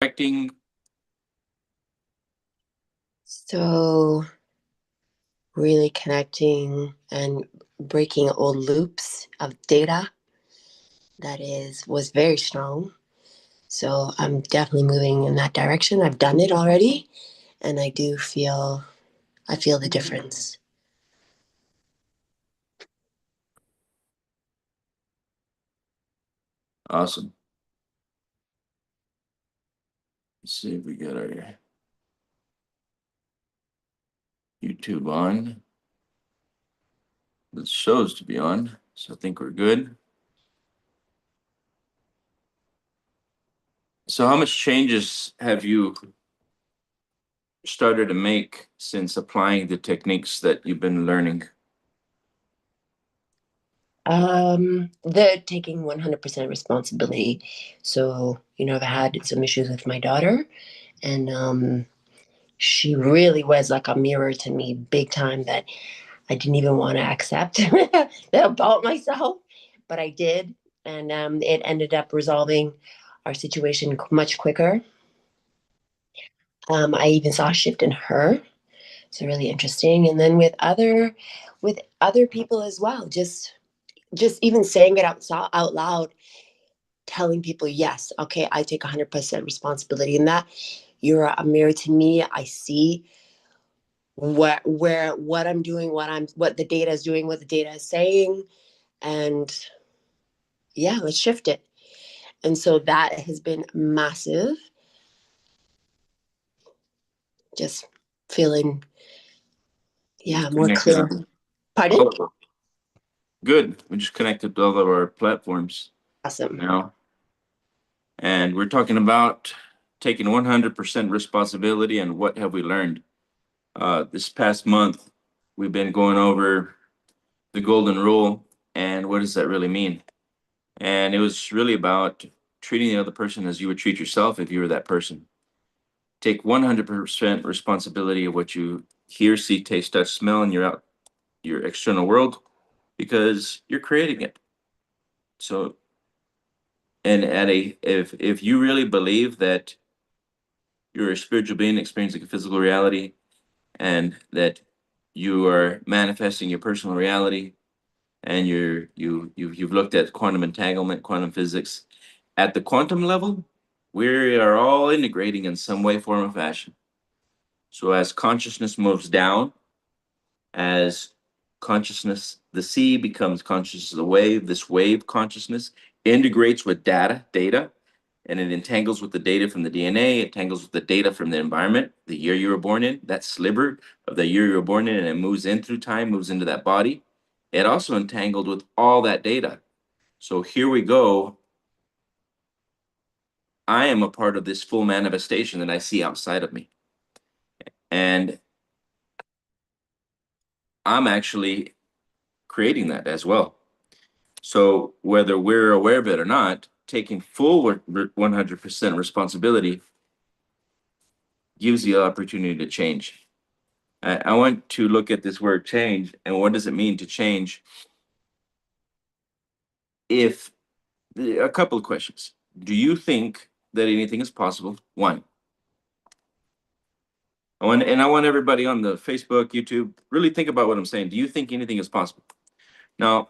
Directing. So, really connecting and breaking old loops of data was very strong. So, I'm definitely moving in that direction. I've done it already, and I feel the difference. Awesome. Let's see if we got our YouTube on. It shows to be on, so I think we're good. So how much changes have you started to make since applying the techniques that you've been learning? They're taking 100% responsibility. So, I've had some issues with my daughter, and she really was like a mirror to me, big time, that I didn't even want to accept that about myself, but I did. And it ended up resolving our situation much quicker. I even saw a shift in her. So really interesting. And then with other people as well, just even saying it out loud, telling people, yes, okay, I take 100% responsibility in that. You're a mirror to me. I see what I'm doing, what the data is doing, what the data is saying, and yeah, let's shift it. And so that has been massive. Just feeling, We yeah, just more connected clear. on Pardon? all of them. Good. We just connected to all of our platforms Awesome. now. And we're talking about taking 100% responsibility and what have we learned. This past month, we've been going over the golden rule and what does that really mean? And it was really about treating the other person as you would treat yourself if you were that person. Take 100% responsibility of what you hear, see, taste, touch, smell in your external world because you're creating it. So, and if you really believe that you're a spiritual being experiencing a physical reality and that you are manifesting your personal reality and you've looked at quantum entanglement, quantum physics. At the quantum level, we are all integrating in some way, form, or fashion. So as consciousness moves down, as consciousness, the sea becomes consciousness of the wave, this wave consciousness integrates with data, and it entangles with the data from the DNA, it tangles with the data from the environment, the year you were born in, that sliver of the year you were born in, and it moves in through time, moves into that body. It also entangled with all that data. So here we go. I am a part of this full manifestation that I see outside of me. And I'm actually creating that as well. So whether we're aware of it or not, taking full 100% responsibility gives you the opportunity to change. I want to look at this word change and what does it mean to change? If a couple of questions. Do you think that anything is possible? One, I want everybody on the Facebook, YouTube, really think about what I'm saying. Do you think anything is possible? Now,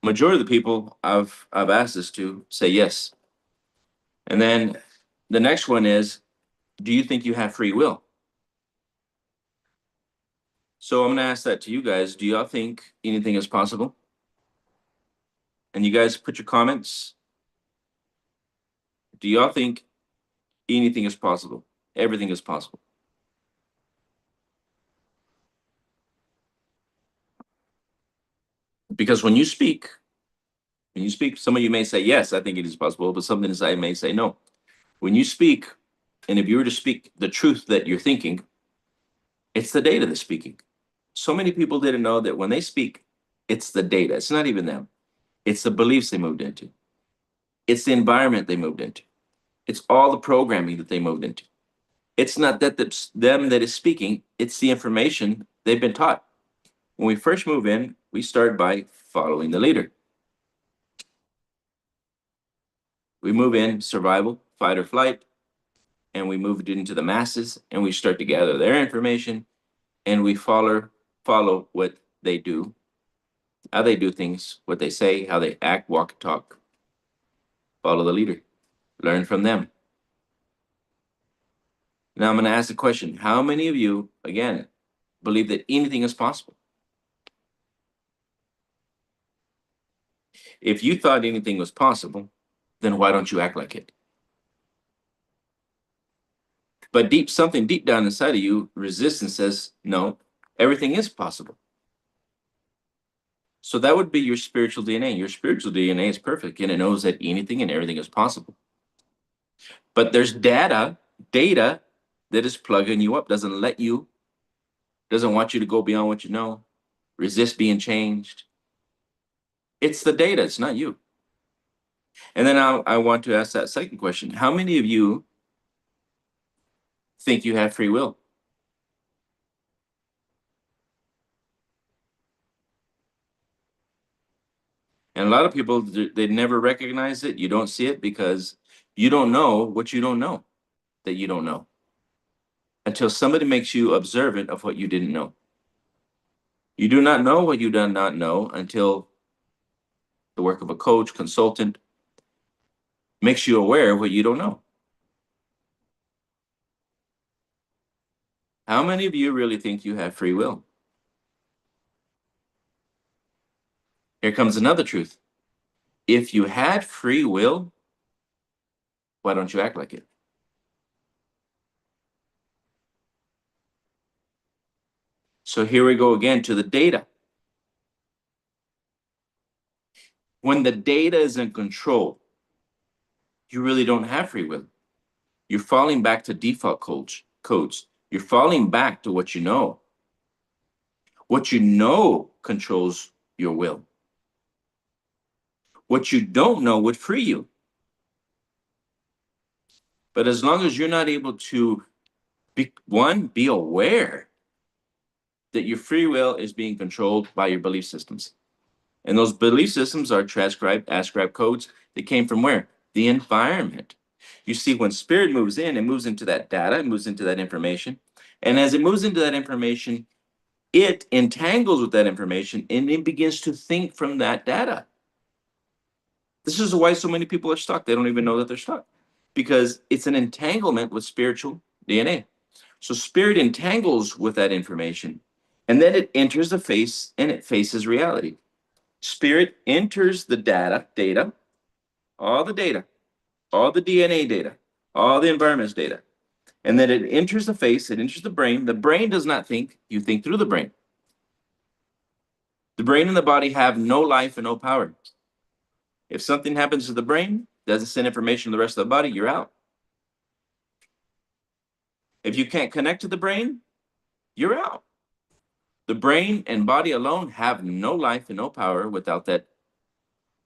majority of the people I've asked this to say yes. And then the next one is, do you think you have free will? So I'm gonna ask that to you guys. Do y'all think anything is possible? And you guys put your comments. Do y'all think anything is possible? Everything is possible. Because when you speak, some of you may say, yes, I think it is possible, but something inside may say no. When you speak, and if you were to speak the truth that you're thinking, it's the data that's speaking. So many people didn't know that when they speak, it's the data. It's not even them. It's the beliefs they moved into. It's the environment they moved into. It's all the programming that they moved into. It's not that that's them that is speaking, it's the information they've been taught. When we first move in, we start by following the leader. We move in survival, fight or flight. and we move it into the masses, and we start to gather their information, and we follow what they do, how they do things, what they say, how they act, walk, talk. Follow the leader, learn from them. Now I'm going to ask the question: how many of you, again, believe that anything is possible? If you thought anything was possible, then why don't you act like it? But something deep down inside of you resists and says, no, everything is possible. So that would be your spiritual DNA. Your spiritual DNA is perfect, and it knows that anything and everything is possible. But there's data that is plugging you up, doesn't want you to go beyond what you know, resist being changed. It's the data, it's not you. And then I want to ask that second question. How many of you think you have free will? And a lot of people, they never recognize it. You don't see it because you don't know what you don't know that you don't know until somebody makes you observant of what you didn't know. You do not know what you do not know until the work of a coach, consultant makes you aware of what you don't know. How many of you really think you have free will? Here comes another truth. If you had free will, why don't you act like it? So here we go again to the data. When the data is in control, you really don't have free will. You're falling back to default codes. You're falling back to what you know. What you know controls your will. What you don't know would free you. But as long as you're not able to be aware that your free will is being controlled by your belief systems. And those belief systems are ascribed codes that came from where? The environment. You see, when spirit moves in, it moves into that data, it moves into that information. And as it moves into that information, it entangles with that information and it begins to think from that data. This is why so many people are stuck. They don't even know that they're stuck because it's an entanglement with spiritual DNA. So spirit entangles with that information and then it enters the face and it faces reality. Spirit enters the data, all the data, all the DNA data, all the environment's data. And then it enters the face, it enters the brain. The brain does not think, you think through the brain. The brain and the body have no life and no power. If something happens to the brain, doesn't send information to the rest of the body, you're out. If you can't connect to the brain, you're out. The brain and body alone have no life and no power without that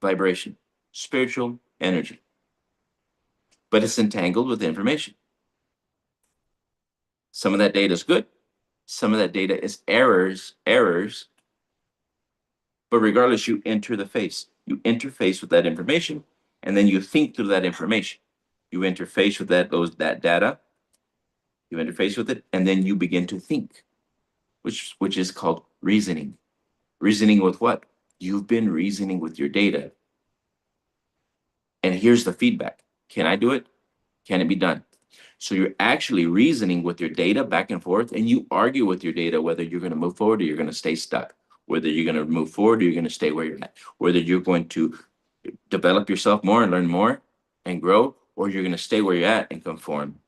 vibration, spiritual energy. But it's entangled with information. Some of that data is good. Some of that data is errors. But regardless, you enter the face. You interface with that information, and then you think through that information. You interface with that data. You interface with it, and then you begin to think, which is called reasoning. Reasoning with what? You've been reasoning with your data. And here's the feedback. Can I do it? Can it be done? So you're actually reasoning with your data back and forth, and you argue with your data whether you're going to move forward or you're going to stay stuck, whether you're going to move forward or you're going to stay where you're at, whether you're going to develop yourself more and learn more and grow, or you're going to stay where you're at and conform.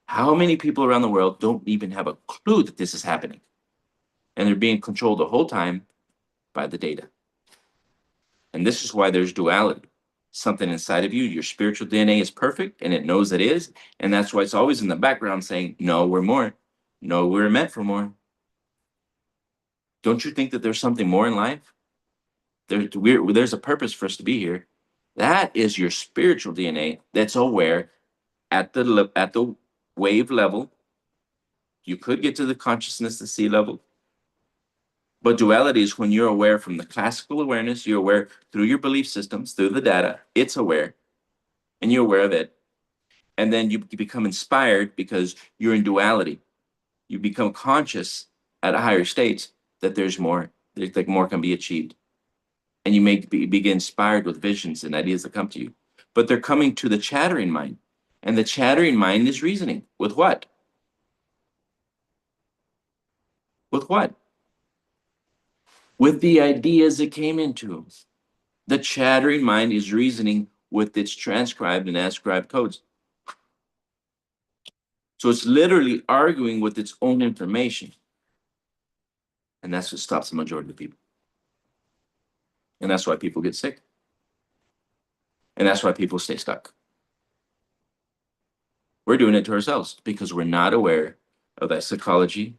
How many people around the world don't even have a clue that this is happening? And they're being controlled the whole time by the data. And this is why there's duality. Something inside of you, your spiritual DNA is perfect and it knows it is. And that's why it's always in the background saying, no, we're more. No, we're meant for more. Don't you think that there's something more in life? There's a purpose for us to be here. That is your spiritual DNA that's aware at the wave level. You could get to the consciousness, the sea level. But duality is when you're aware from the classical awareness, you're aware through your belief systems, through the data, it's aware, and you're aware of it. And then you become inspired because you're in duality. You become conscious at a higher state that there's more, like more can be achieved. And you may begin inspired with visions and ideas that come to you. But they're coming to the chattering mind. And the chattering mind is reasoning. With what? With what? With the ideas it came into. The chattering mind is reasoning with its transcribed and ascribed codes. So it's literally arguing with its own information. And that's what stops the majority of people. And that's why people get sick. And that's why people stay stuck. We're doing it to ourselves because we're not aware of that psychology,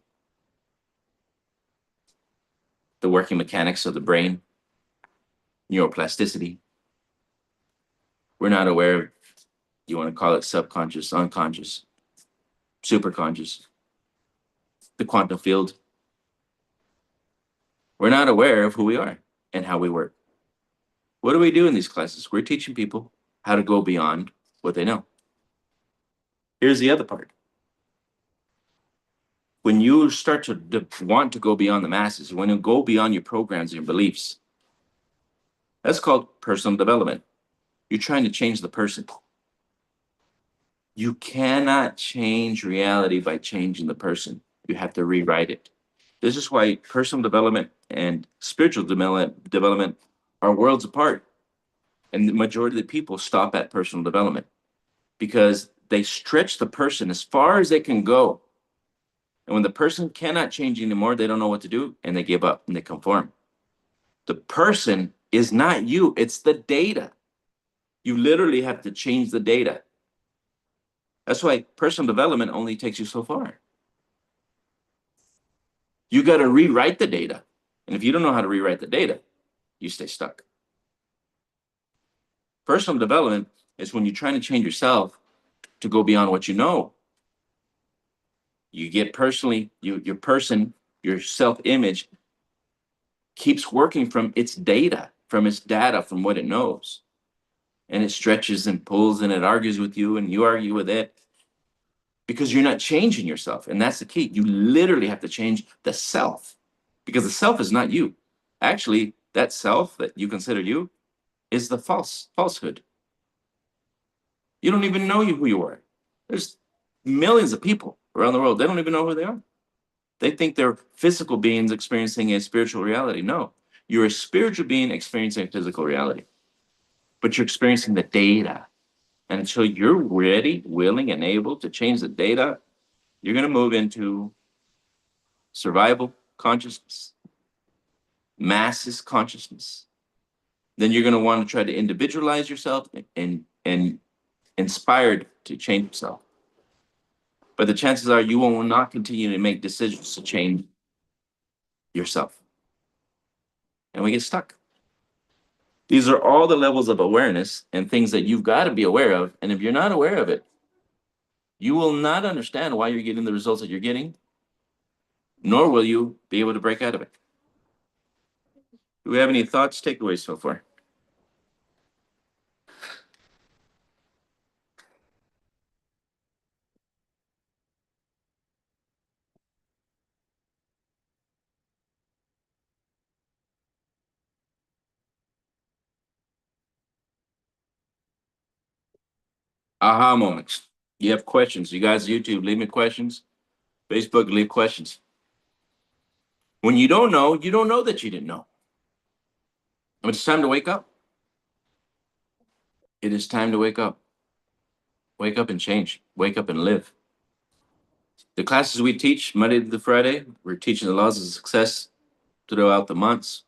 the working mechanics of the brain, neuroplasticity. We're not aware of, you want to call it subconscious, unconscious, superconscious, the quantum field. We're not aware of who we are and how we work. What do we do in these classes? We're teaching people how to go beyond what they know. Here's the other part. When you start to want to go beyond the masses, when you go beyond your programs and your beliefs, that's called personal development. You're trying to change the person. You cannot change reality by changing the person. You have to rewrite it. This is why personal development and spiritual development are worlds apart. And the majority of the people stop at personal development because they stretch the person as far as they can go. And when the person cannot change anymore, they don't know what to do and they give up and they conform. The person is not you, it's the data. You literally have to change the data. That's why personal development only takes you so far. You got to rewrite the data. And if you don't know how to rewrite the data, you stay stuck. Personal development is when you're trying to change yourself to go beyond what you know. You get personally, your person, your self-image keeps working from its data, from what it knows. And it stretches and pulls and it argues with you and you argue with it because you're not changing yourself. And that's the key. You literally have to change the self because the self is not you. Actually, that self that you consider you is the falsehood. You don't even know who you are. There's millions of people around the world. They don't even know who they are. They think they're physical beings experiencing a spiritual reality. No, you're a spiritual being experiencing a physical reality, but you're experiencing the data. And until you're ready, willing, and able to change the data, you're going to move into survival consciousness, masses consciousness. Then you're going to want to try to individualize yourself and inspired to change yourself. But the chances are you will not continue to make decisions to change yourself. And we get stuck. These are all the levels of awareness and things that you've got to be aware of. And if you're not aware of it, you will not understand why you're getting the results that you're getting, nor will you be able to break out of it. Do we have any thoughts, takeaways so far? Aha moments. You have questions. You guys, YouTube, leave me questions. Facebook, leave questions. When you don't know that you didn't know. But it's time to wake up. It is time to wake up. Wake up and change. Wake up and live. The classes we teach Monday to Friday, we're teaching the laws of success throughout the months.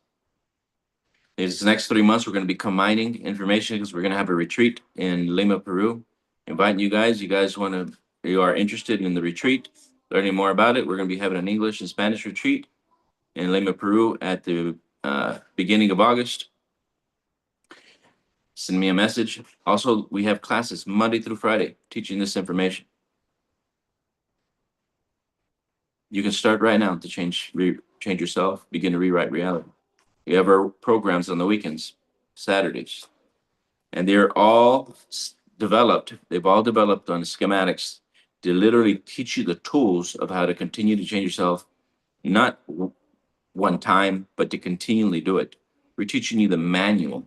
These next 3 months, we're going to be combining information because we're going to have a retreat in Lima, Peru. Inviting you guys. You are interested in the retreat, learning more about it. We're going to be having an English and Spanish retreat in Lima, Peru at the beginning of August. Send me a message. Also, we have classes Monday through Friday teaching this information. You can start right now to change yourself, begin to rewrite reality. We have our programs on the weekends, Saturdays, and they're all developed, they've all developed on schematics to literally teach you the tools of how to continue to change yourself, not one time, but to continually do it. We're teaching you the manual.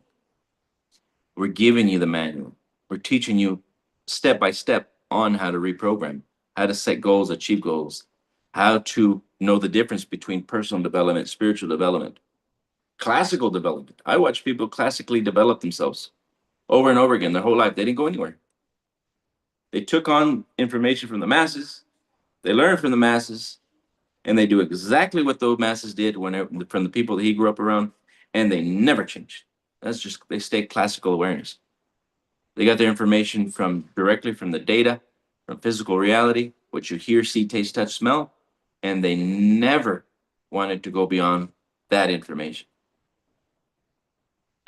We're giving you the manual. We're teaching you step by step on how to reprogram, how to set goals, achieve goals, how to know the difference between personal development, spiritual development, classical development. I watch people classically develop themselves over and over again their whole life. They didn't go anywhere. They took on information from the masses, they learned from the masses, and they do exactly what those masses did whenever from the people that he grew up around, and they never changed. That's just they stay classical awareness. They got their information from directly from the data, from physical reality, what you hear, see, taste, touch, smell, and they never wanted to go beyond that information.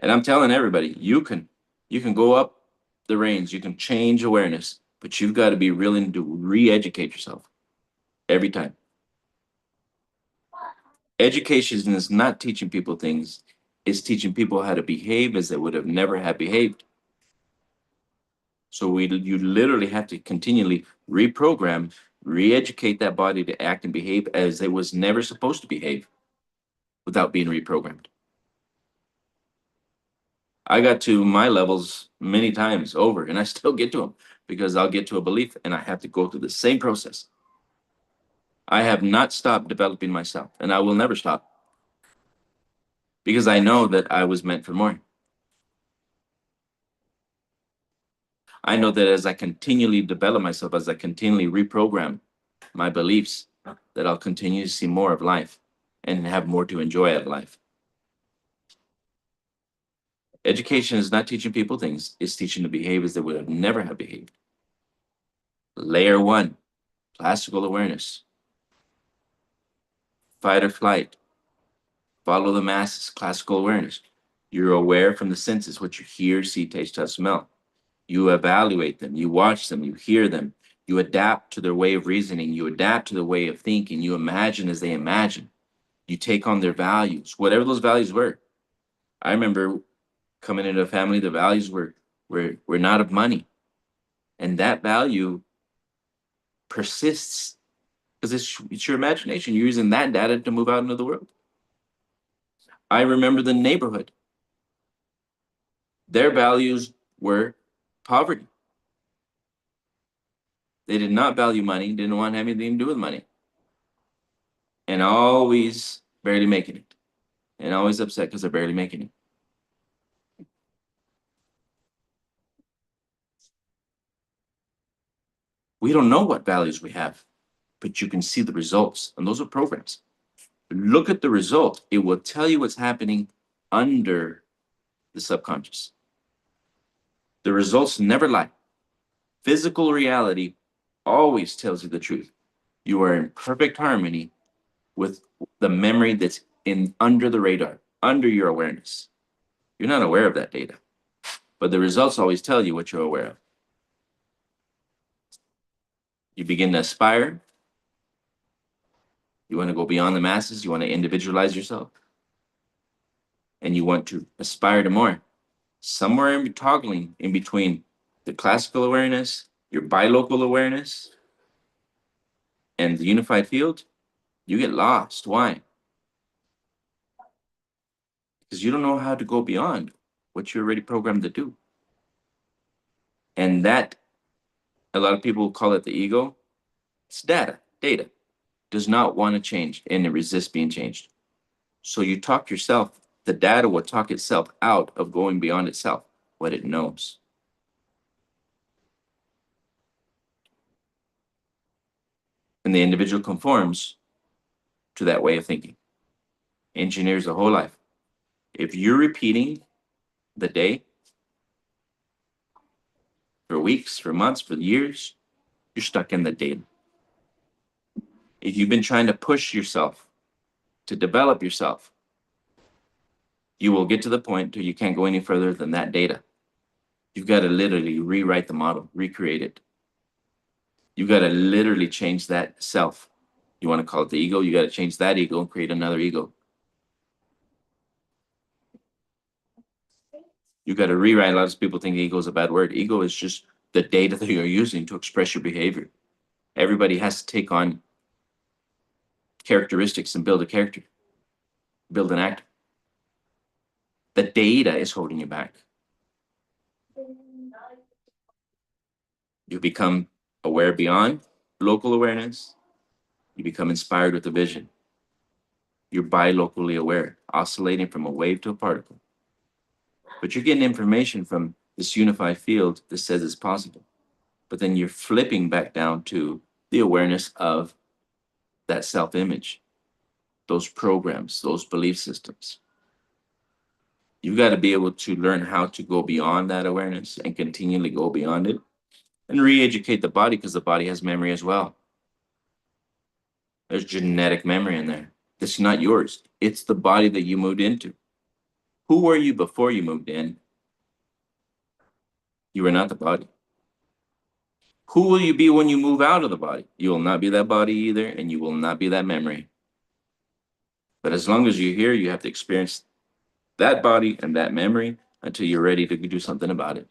And I'm telling everybody, you can go up the range, you can change awareness, but you've got to be willing to re-educate yourself every time. Education is not teaching people things, it's teaching people how to behave as they would have never have behaved. So you literally have to continually reprogram, re-educate that body to act and behave as it was never supposed to behave without being reprogrammed. I got to my levels many times over, and I still get to them because I'll get to a belief and I have to go through the same process. I have not stopped developing myself, and I will never stop because I know that I was meant for more. I know that as I continually develop myself, as I continually reprogram my beliefs, that I'll continue to see more of life and have more to enjoy out of life. Education is not teaching people things, it's teaching the behaviors that would have never have behaved. Layer one, classical awareness, fight or flight, follow the masses, classical awareness. You're aware from the senses, what you hear, see, taste, touch, smell. You evaluate them, you watch them, you hear them, you adapt to their way of reasoning, you adapt to their way of thinking, you imagine as they imagine, you take on their values, whatever those values were. I remember coming into a family, the values were not of money. And that value persists because it's your imagination. You're using that data to move out into the world. I remember the neighborhood. Their values were poverty. They did not value money, didn't want anything to do with money. And always barely making it. And always upset because they're barely making it. We don't know what values we have, but you can see the results. And those are programs. Look at the result. It will tell you what's happening under the subconscious. The results never lie. Physical reality always tells you the truth. You are in perfect harmony with the memory that's in under the radar, under your awareness. You're not aware of that data, but the results always tell you what you're aware of. You begin to aspire. You want to go beyond the masses. You want to individualize yourself. And you want to aspire to more. Somewhere in toggling in between the classical awareness, your bilocal awareness, and the unified field, you get lost. Why? Because you don't know how to go beyond what you're already programmed to do. And that, a lot of people call it the ego. It's data. Data does not want to change and it resists being changed. So you talk yourself, the data will talk itself out of going beyond itself, what it knows. And the individual conforms to that way of thinking. Engineers the whole life. If you're repeating the day for weeks, for months, for years, you're stuck in the data. If you've been trying to push yourself to develop yourself, you will get to the point where you can't go any further than that data. You've got to literally rewrite the model, recreate it. You've got to literally change that self. You want to call it the ego, you got to change that ego and create another ego. You got to rewrite. A lot of people think ego is a bad word. Ego is just the data that you're using to express your behavior. Everybody has to take on characteristics and build a character, build an actor. The data is holding you back. You become aware beyond local awareness. You become inspired with a vision. You're bilocally aware, oscillating from a wave to a particle. But you're getting information from this unified field that says it's possible. But then you're flipping back down to the awareness of that self-image, those programs, those belief systems. You've got to be able to learn how to go beyond that awareness and continually go beyond it and re-educate the body, because the body has memory as well. There's genetic memory in there. It's not yours. It's the body that you moved into. Who were you before you moved in? You were not the body. Who will you be when you move out of the body? You will not be that body either, and you will not be that memory. But as long as you're here, you have to experience that body and that memory until you're ready to do something about it.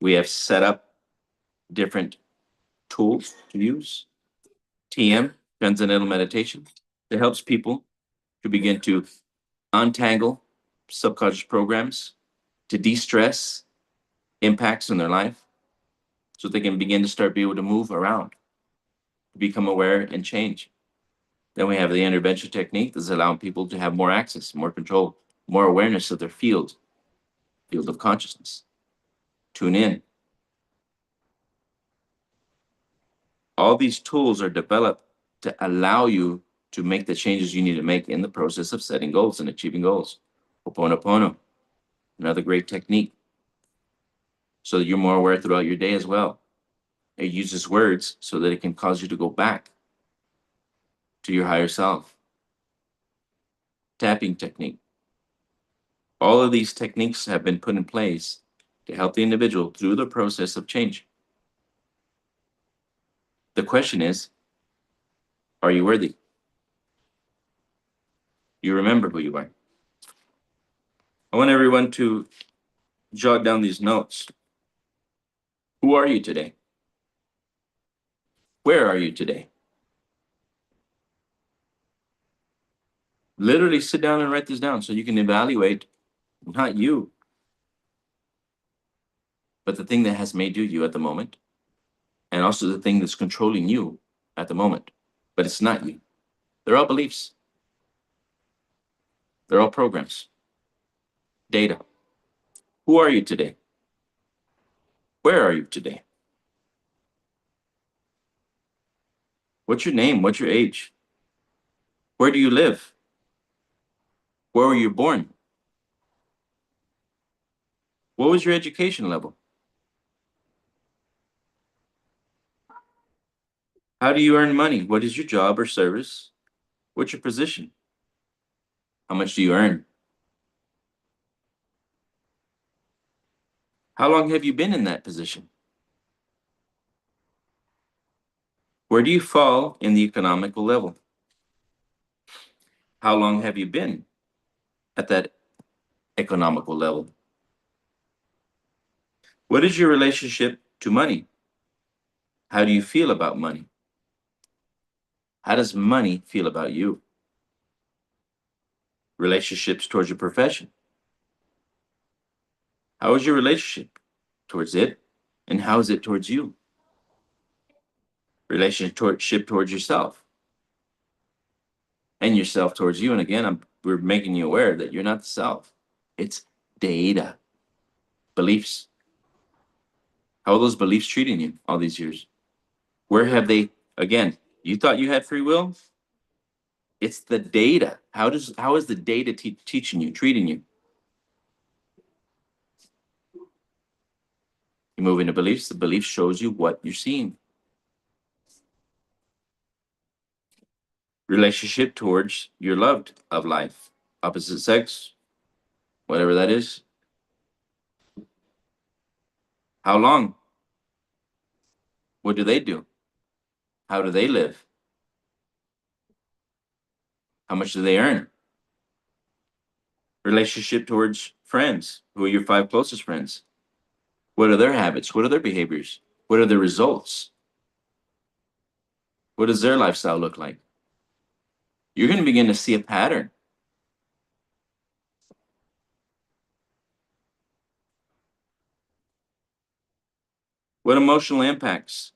We have set up different tools to use. TM, Transcendental Meditation, that helps people to begin to untangle subconscious programs, to de-stress impacts in their life, so they can begin to start be able to move around, become aware and change. Then we have the intervention technique that's allowing people to have more access, more control, more awareness of their field of consciousness. Tune in. All these tools are developed to allow you to make the changes you need to make in the process of setting goals and achieving goals. Ho'oponopono, another great technique, so that you're more aware throughout your day as well. It uses words so that it can cause you to go back to your higher self. Tapping technique. All of these techniques have been put in place to help the individual through the process of change. The question is, are you worthy? You remember who you are. I want everyone to jot down these notes. Who are you today? Where are you today? Literally sit down and write this down so you can evaluate not you, but the thing that has made you you at the moment, and also the thing that's controlling you at the moment. But it's not you. They're all beliefs. They're all programs. Data. Who are you today? Where are you today? What's your name? What's your age? Where do you live? Where were you born? What was your education level? How do you earn money? What is your job or service? What's your position? How much do you earn? How long have you been in that position? Where do you fall in the economical level? How long have you been at that economical level? What is your relationship to money? How do you feel about money? How does money feel about you? Relationships towards your profession. How is your relationship towards it? And how is it towards you? Relationship towards yourself. And yourself towards you. And again, we're making you aware that you're not the self. It's data. Beliefs. How are those beliefs treating you all these years? Where have they, again, you thought you had free will? It's the data. How is the data teaching you, treating you? You move into beliefs, the belief shows you what you're seeing. Relationship towards your loved of life, opposite sex, whatever that is. How long? What do they do? How do they live? How much do they earn? Relationship towards friends. Who are your 5 closest friends? What are their habits? What are their behaviors? What are their results? What does their lifestyle look like? You're going to begin to see a pattern. What emotional impacts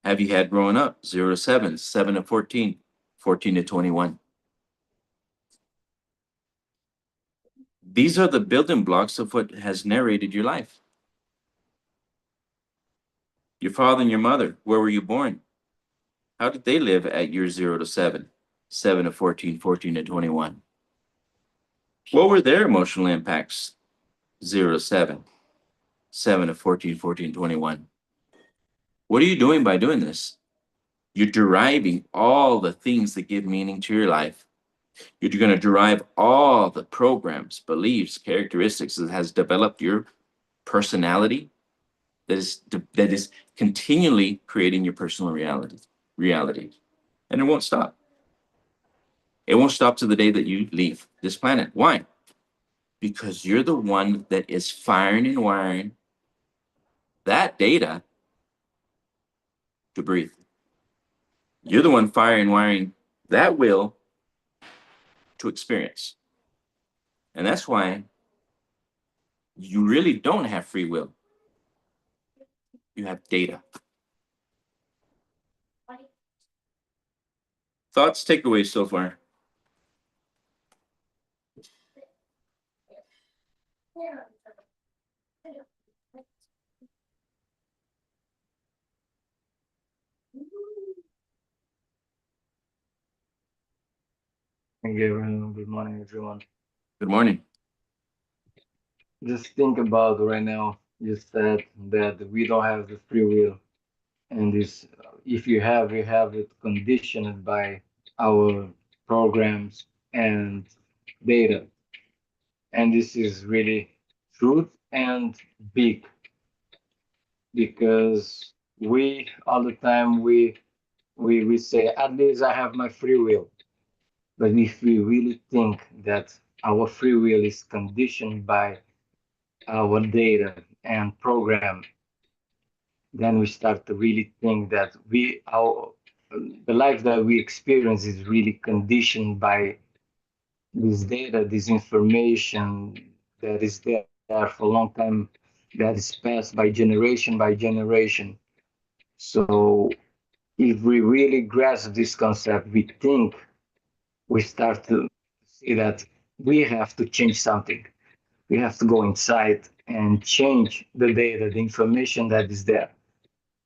have you had growing up? 0 to 7, 7 to 14, 14 to 21. These are the building blocks of what has narrated your life. Your father and your mother, where were you born? How did they live at year 0 to 7, 7 to 14, 14 to 21? What were their emotional impacts? 0 to 7, 7 to 14, 14, 21. What are you doing by doing this? You're deriving all the things that give meaning to your life. You're going to derive all the programs, beliefs, characteristics that has developed your personality, that is continually creating your personal reality. And it won't stop. It won't stop to the day that you leave this planet. Why? Because you're the one that is firing and wiring that data to breathe. You're the one firing and wiring that will to experience. And that's why you really don't have free will. You have data. Thoughts, takeaways so far? Thank you, everyone. Good morning, everyone. Good morning. Just think about right now. You said that we don't have the free will, and this, if you have it conditioned by our programs and data, and this is really truth and big because we all the time we say at least I have my free will, but if we really think that our free will is conditioned by our data and program, then we start to really think that the life that we experience is really conditioned by this data, this information that is there for a long time, that is passed by generation. So if we really grasp this concept, we think we start to see that we have to change something. We have to go inside and change the data, the information that is there.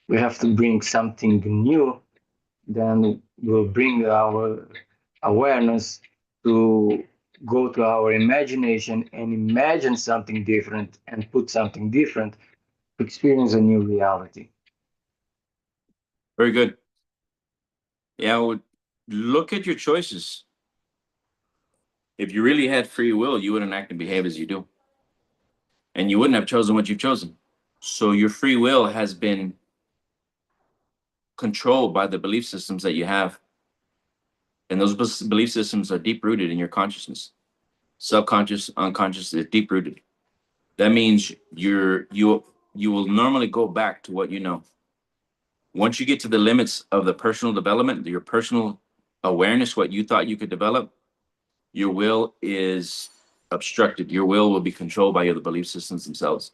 We have to bring something new, then we'll bring our awareness to go to our imagination and imagine something different and put something different to experience a new reality. Very good. Yeah, well, look at your choices. If you really had free will, you wouldn't act and behave as you do. And you wouldn't have chosen what you've chosen. So your free will has been controlled by the belief systems that you have. And those belief systems are deep rooted in your consciousness. Subconscious, unconscious, they're deep rooted. That means you will normally go back to what you know. Once you get to the limits of the personal development, your personal awareness, what you thought you could develop, your will is obstructed. Your will be controlled by the belief systems themselves.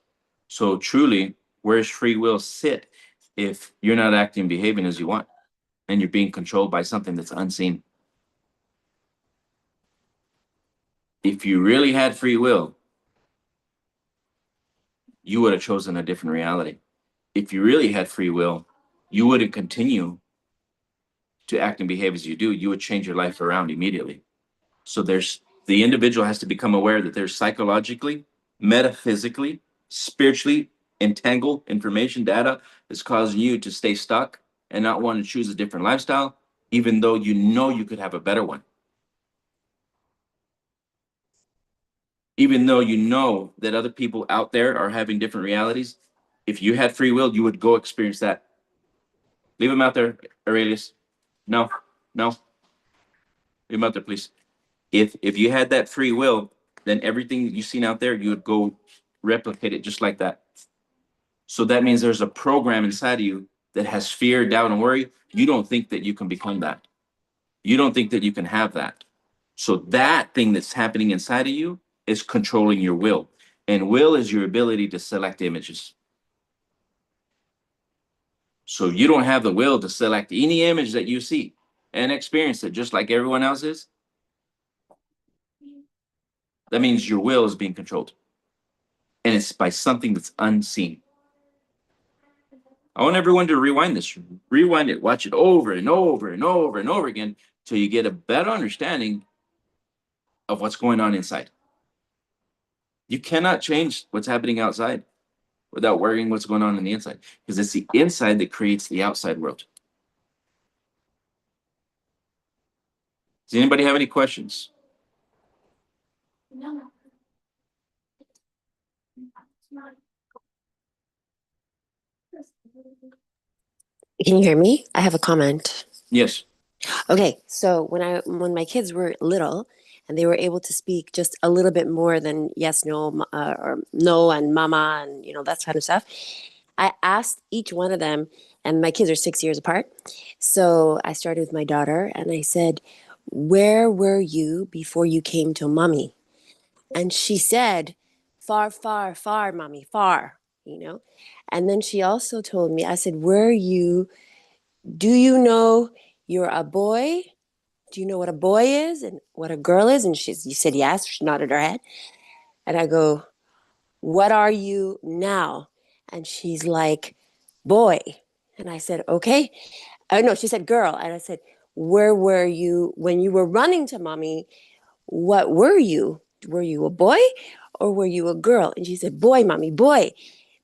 So truly, where's free will sit if you're not acting and behaving as you want and you're being controlled by something that's unseen? If you really had free will, you would have chosen a different reality. If you really had free will, you wouldn't continue to act and behave as you do. You would change your life around immediately. So the individual has to become aware that there's psychologically, metaphysically, spiritually entangled information data that's causing you to stay stuck and not want to choose a different lifestyle, even though you know you could have a better one. Even though you know that other people out there are having different realities, if you had free will, you would go experience that. Leave them out there, Aurelius. No, no. Your mother, please. If you had that free will, then everything you've seen out there, you would go replicate it just like that. So that means there's a program inside of you that has fear, doubt, and worry. You don't think that you can become that. You don't think that you can have that. So that thing that's happening inside of you is controlling your will. And will is your ability to select images. So you don't have the will to select any image that you see and experience it just like everyone else is. That means your will is being controlled. And it's by something that's unseen. I want everyone to rewind this, rewind it, watch it over and over and over and over again till you get a better understanding of what's going on inside. You cannot change what's happening outside without worrying what's going on the inside, because it's the inside that creates the outside world. Does anybody have any questions? Can you hear me? I have a comment. Yes. Okay, so when my kids were little and they were able to speak just a little bit more than yes, no, or no and mama and that kind of stuff, I asked each one of them, and my kids are 6 years apart. So I started with my daughter and I said, "Where were you before you came to mommy?" And she said, "Far, far, far, mommy, far." And then she also told me, I said, "Where are you? Do you know you're a boy? Do you know what a boy is and what a girl is?" And you said yes. She nodded her head. And I go, "What are you now?" And she's like, "Boy." And I said, "Okay." Oh, no, she said girl. And I said, "Where were you when you were running to mommy? What were you? Were you a boy or were you a girl?" And she said, "Boy, mommy, boy."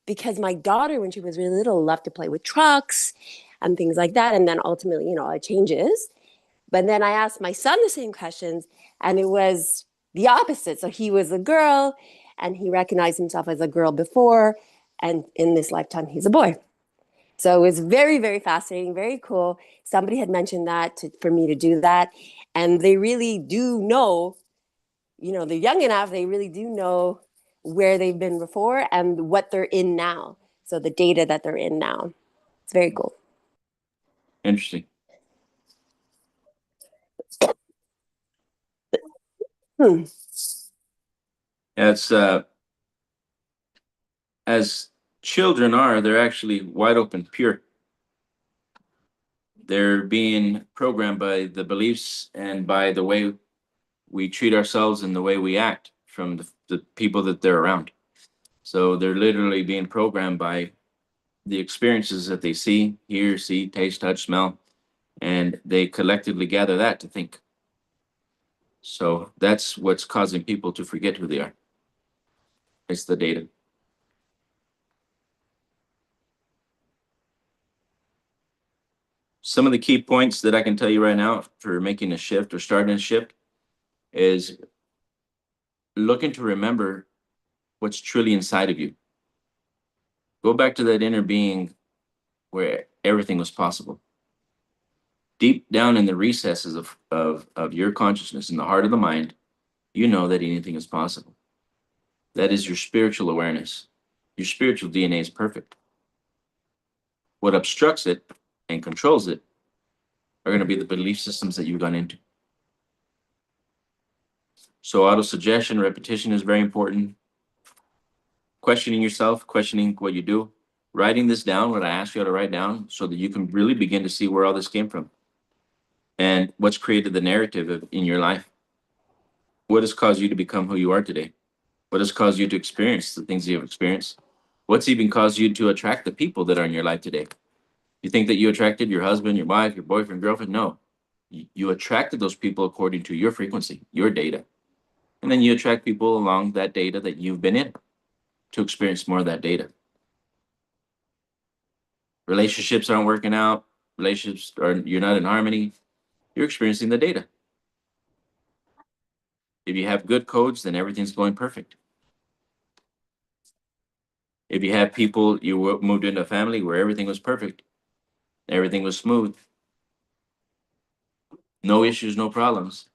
Because my daughter, when she was really little, loved to play with trucks and things like that. And then ultimately, it changes. But then I asked my son the same questions, and it was the opposite. So he was a girl, and he recognized himself as a girl before, and in this lifetime, he's a boy. So it was very, very fascinating, very cool. Somebody had mentioned that for me to do that, and they really do know. They're young enough; they really do know where they've been before and what they're in now. So the data that they're in now, it's very cool. Interesting. Hmm. It's as children are, they're actually wide open, pure. They're being programmed by the beliefs and by the way we treat ourselves and the way we act from the people that they're around. So they're literally being programmed by the experiences that they see, hear, see, taste, touch, smell, and they collectively gather that to think. So that's what's causing people to forget who they are. It's the data. Some of the key points that I can tell you right now for making a shift or starting a shift is looking to remember what's truly inside of you. Go back to that inner being where everything was possible. Deep down in the recesses of your consciousness, in the heart of the mind, you know that anything is possible. That is your spiritual awareness. Your spiritual DNA is perfect. What obstructs it and controls it are going to be the belief systems that you've gone into. So auto-suggestion, repetition is very important. Questioning yourself, questioning what you do, writing this down, what I asked you to write down, so that you can really begin to see where all this came from and what's created the narrative in your life. What has caused you to become who you are today? What has caused you to experience the things you have experienced? What's even caused you to attract the people that are in your life today? You think that you attracted your husband, your wife, your boyfriend, girlfriend? No. You attracted those people according to your frequency, your data. And then you attract people along that data that you've been in to experience more of that data. Relationships aren't working out. Relationships are, you're not in harmony. You're experiencing the data. If you have good codes, then everything's going perfect. If you have people, you moved into a family where everything was perfect, everything was smooth, no issues, no problems,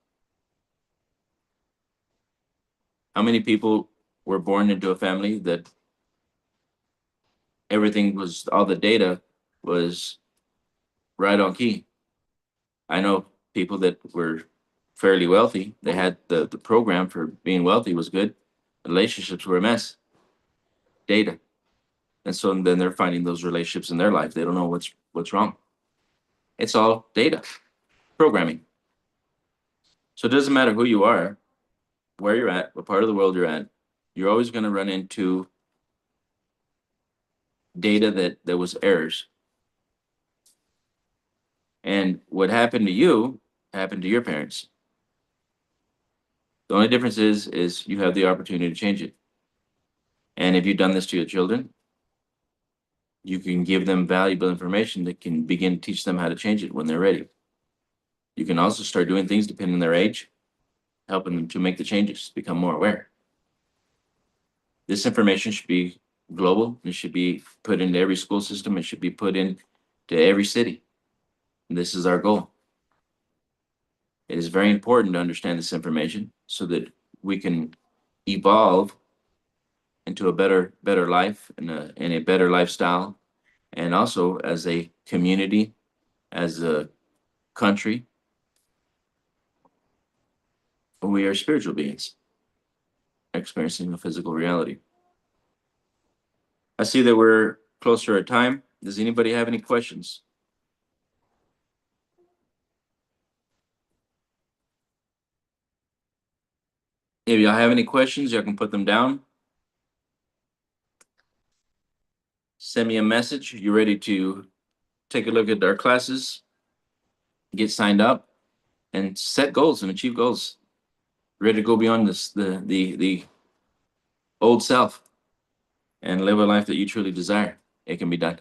How many people were born into a family that everything was, all the data was right on key? I know people that were fairly wealthy. They had the program for being wealthy was good. Relationships were a mess. Data. And so then they're finding those relationships in their life. They don't know what's wrong. It's all data, programming. So it doesn't matter who you are, where you're at, what part of the world you're at, you're always going to run into data that was errors. And what happened to you happened to your parents. The only difference is you have the opportunity to change it. And if you've done this to your children, you can give them valuable information that can begin to teach them how to change it when they're ready. You can also start doing things depending on their age, helping them to make the changes, become more aware. This information should be global. It should be put into every school system. It should be put into every city. And this is our goal. It is very important to understand this information so that we can evolve into a better life and a better lifestyle, and also as a community, as a country. We are spiritual beings experiencing a physical reality. I see that we're closer at time. Does anybody have any questions? If y'all have any questions, y'all can put them down. Send me a message. You're ready to take a look at our classes, get signed up, and set goals and achieve goals. Ready to go beyond this, the old self, and live a life that you truly desire. It can be done.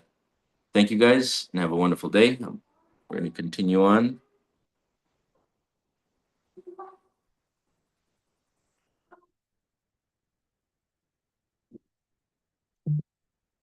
Thank you guys, and have a wonderful day. We're going to continue on.